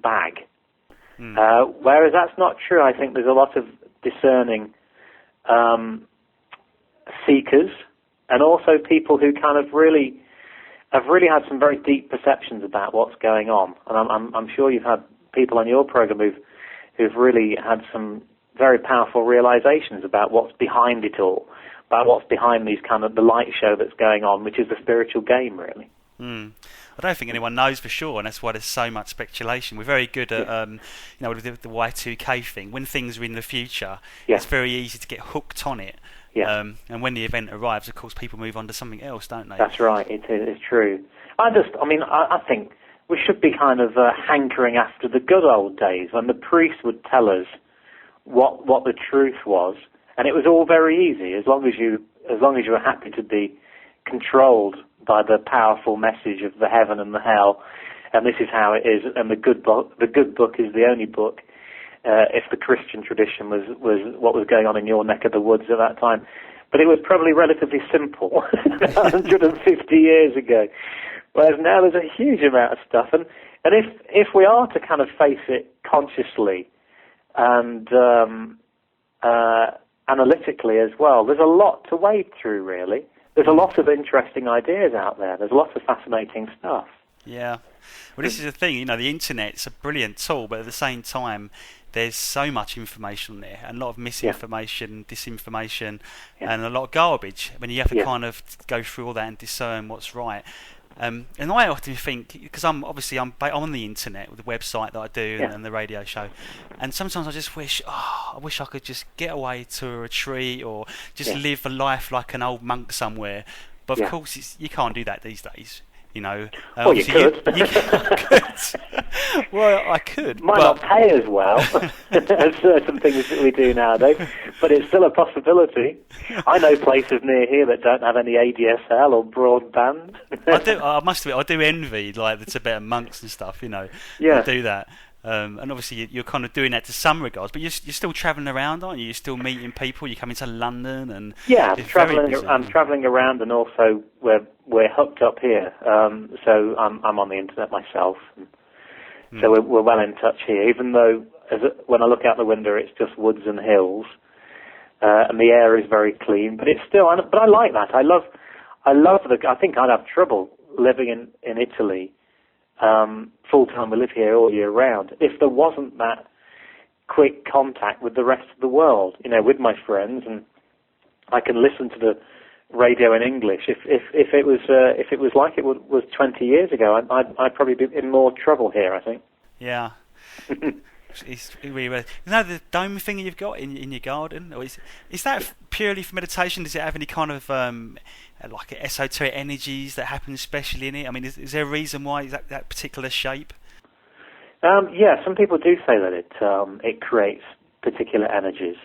bag. Whereas that's not true. I think there's a lot of discerning seekers, and also people who kind of have really had some very deep perceptions about what's going on. And I'm sure you've had people on your program who've really had some very powerful realizations about what's behind it all, about what's behind these kind of the light show that's going on, which is the spiritual game, really. I don't think anyone knows for sure, and that's why there's so much speculation. We're very good at, with the Y2K thing. When things are in the future, it's very easy to get hooked on it. And when the event arrives, of course, people move on to something else, don't they? That's right. It's true. I think we should be kind of hankering after the good old days when the priest would tell us what the truth was, and it was all very easy as long as you were happy to be controlled by the powerful message of the heaven and the hell, and this is how it is, and the good book is the only book. If the Christian tradition was what was going on in your neck of the woods at that time, but it was probably relatively simple 150 years ago. Whereas now there's a huge amount of stuff, and if we are to kind of face it consciously and analytically as well, there's a lot to wade through, really. There's a lot of interesting ideas out there. There's lots of fascinating stuff. Yeah. Well, this is the thing, the internet's a brilliant tool, but at the same time, there's so much information on there, and a lot of misinformation, disinformation, and a lot of garbage. When you have to kind of go through all that and discern what's right. And I often think, because I'm on the internet with the website that I do and the radio show, and sometimes I just wish I could just get away to a retreat or just live a life like an old monk somewhere. But of course, you can't do that these days. Well, you could. Well, I could. Might not pay as well as certain things that we do nowadays, but it's still a possibility. I know places near here that don't have any ADSL or broadband. I must admit, I do envy the Tibetan monks and stuff. I do that. And obviously you're kind of doing that to some regards, but you're still travelling around, aren't you? You're still meeting people. You're coming to London, and I'm travelling around, and also we're hooked up here. So I'm on the internet myself, so we're well in touch here. Even though when I look out the window, it's just woods and hills, and the air is very clean, but it's still. But I like that. I love I think I'd have trouble living in Italy. Full time. We live here all year round. If there wasn't that quick contact with the rest of the world, with my friends, and I can listen to the radio in English. If it was like it was 20 years ago, I'd probably be in more trouble here, I think. Yeah. Is that the dome thing you've got in your garden, or is that purely for meditation? Does it have any kind of like esoteric energies that happen especially in it? I mean, is there a reason why that particular shape? Some people do say that it creates particular energies.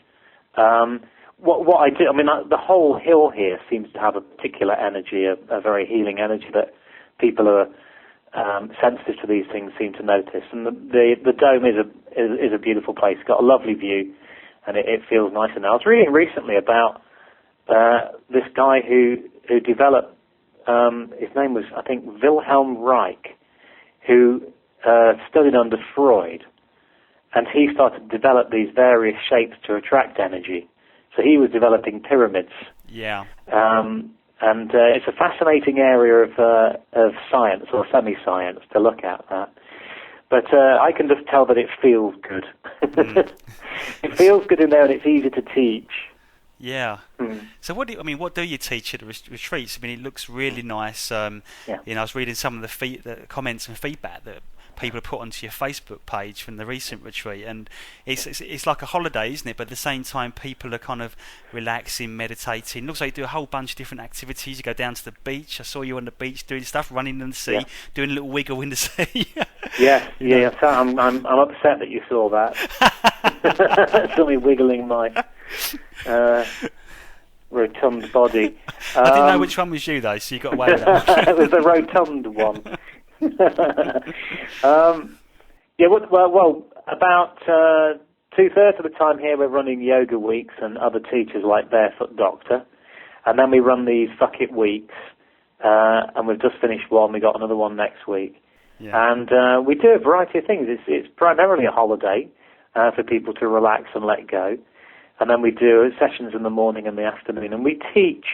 What I do, the whole hill here seems to have a particular energy, a very healing energy that people who are sensitive to these things seem to notice. And the dome is a beautiful place. It's got a lovely view, and it feels nice. And I was reading recently about this guy who developed. His name was, I think, Wilhelm Reich, who studied under Freud, and he started to develop these various shapes to attract energy. So he was developing pyramids. Yeah. And it's a fascinating area of science or semi-science to look at that. But I can just tell that it feels good. It feels good in there, and it's easy to teach. Yeah. So what do you teach at the retreats? It looks really nice. I was reading some of the comments and feedback that people have put onto your Facebook page from the recent retreat, and it's like a holiday, isn't it? But at the same time, people are kind of relaxing, meditating. It looks like you do a whole bunch of different activities. You go down to the beach. I saw you on the beach doing stuff, running in the sea, doing a little wiggle in the sea. So I'm upset that you saw that. Saw me wiggling my rotund body. I didn't know which one was you though, so you got away with that. It was the rotund one. About 2/3 of the time here we're running yoga weeks and other teachers like Barefoot Doctor, and then we run these Fuck It weeks, and we've just finished one. We got another one next week, And we do a variety of things. It's primarily a holiday for people to relax and let go. And then we do sessions in the morning and the afternoon. And we teach.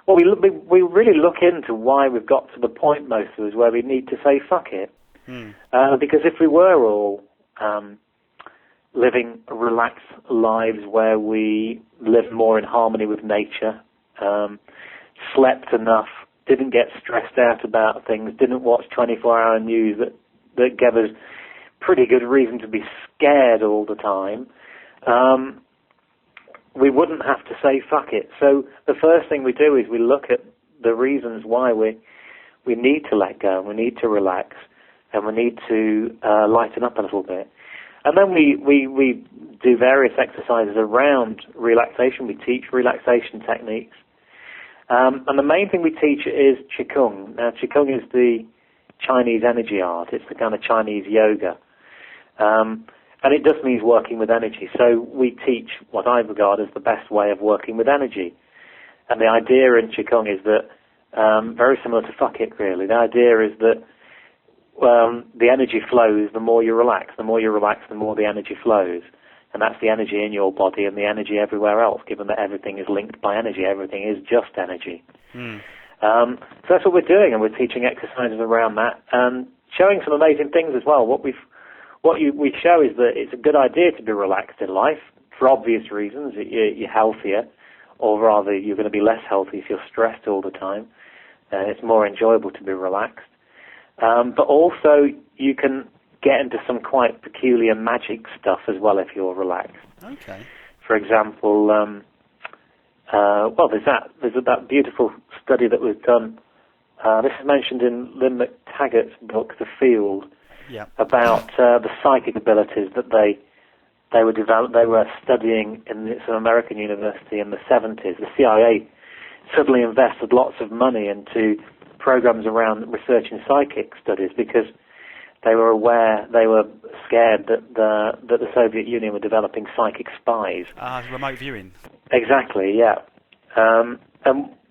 Well, we really look into why we've got to the point, most of us, where we need to say, fuck it. Because if we were all living relaxed lives where we live more in harmony with nature, slept enough, didn't get stressed out about things, didn't watch 24-hour news that gave us pretty good reason to be scared all the time, we wouldn't have to say fuck it. So the first thing we do is we look at the reasons why we need to let go, and we need to relax, and we need to lighten up a little bit. And then we do various exercises around relaxation. We teach relaxation techniques. And the main thing we teach is Qigong. Now, Qigong is the Chinese energy art. It's the kind of Chinese yoga. And it just means working with energy. So we teach what I regard as the best way of working with energy. And the idea in Qigong is that, very similar to fuck it, really. The idea is that the energy flows the more you relax. The more you relax, the more the energy flows. And that's the energy in your body and the energy everywhere else, given that everything is linked by energy. Everything is just energy. So that's what we're doing, and we're teaching exercises around that and showing some amazing things as well. What we show is that it's a good idea to be relaxed in life for obvious reasons. You're healthier, or rather you're going to be less healthy if you're stressed all the time. It's more enjoyable to be relaxed. But also you can get into some quite peculiar magic stuff as well if you're relaxed. Okay. For example, there's that beautiful study that was done. This is mentioned in Lynn McTaggart's book, The Field, about the psychic abilities that they were studying in some American university in the 70s. The CIA suddenly invested lots of money into programs around researching psychic studies because they were scared that the Soviet Union were developing psychic spies. Remote viewing. Exactly, yeah. And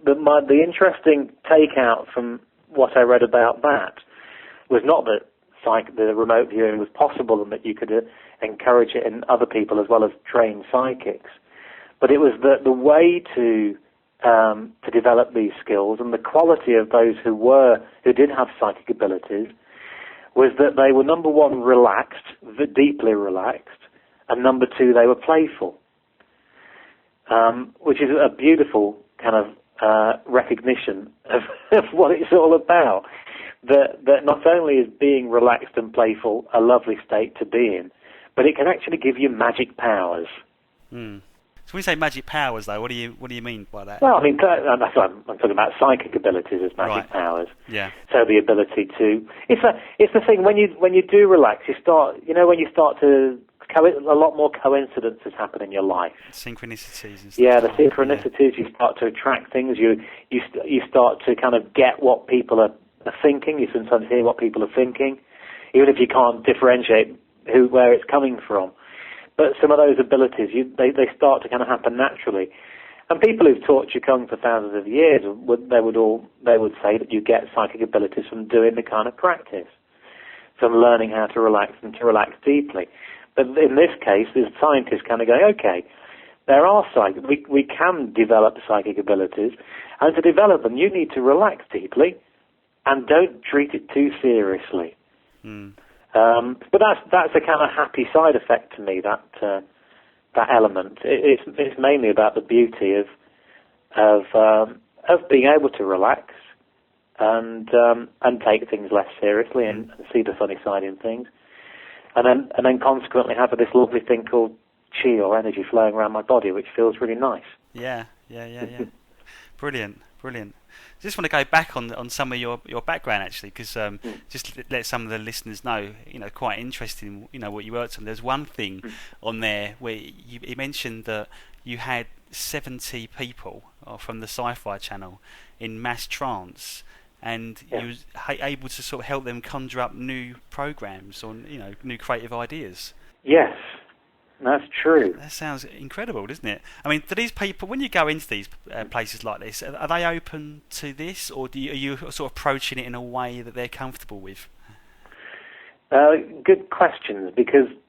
the interesting takeout from what I read about that was not that the remote viewing was possible and that you could encourage it in other people as well as trained psychics, but it was that the way to develop these skills and the quality of those who did have psychic abilities was that they were, number one, relaxed, deeply relaxed, and number two, they were playful, which is a beautiful kind of recognition of what it's all about. That not only is being relaxed and playful a lovely state to be in, but it can actually give you magic powers. So when you say magic powers, though, what do you mean by that? Well, I mean, that's what I'm talking about psychic abilities as magic powers. Yeah. So the ability to it's the thing when you do relax, you start to a lot more coincidences happen in your life. Synchronicities and stuff. Yeah, the synchronicities. You start to attract things. You start to kind of get what people are thinking. You sometimes hear what people are thinking, even if you can't differentiate where it's coming from. But some of those abilities, they start to kind of happen naturally. And people who've taught Qigong for thousands of years, they would say that you get psychic abilities from doing the kind of practice, from learning how to relax and to relax deeply. But in this case, the scientists kind of go, okay, there are we can develop psychic abilities, and to develop them, you need to relax deeply and don't treat it too seriously. But that's a kind of happy side effect to me. That element. It's mainly about the beauty of being able to relax and take things less seriously and see the funny side in things, and then consequently have this lovely thing called chi or energy flowing around my body, which feels really nice. Yeah. Brilliant. Just want to go back on some of your background actually, because just let some of the listeners know, quite interesting, what you worked on. There's one thing on there where you mentioned that you had 70 people from the Sci-Fi Channel in mass trance, and you was able to sort of help them conjure up new programs or new creative ideas. Yes. That's true. That sounds incredible, doesn't it? I mean, do these people, when you go into these places like this, are they open to this, or are you sort of approaching it in a way that they're comfortable with? Good questions, because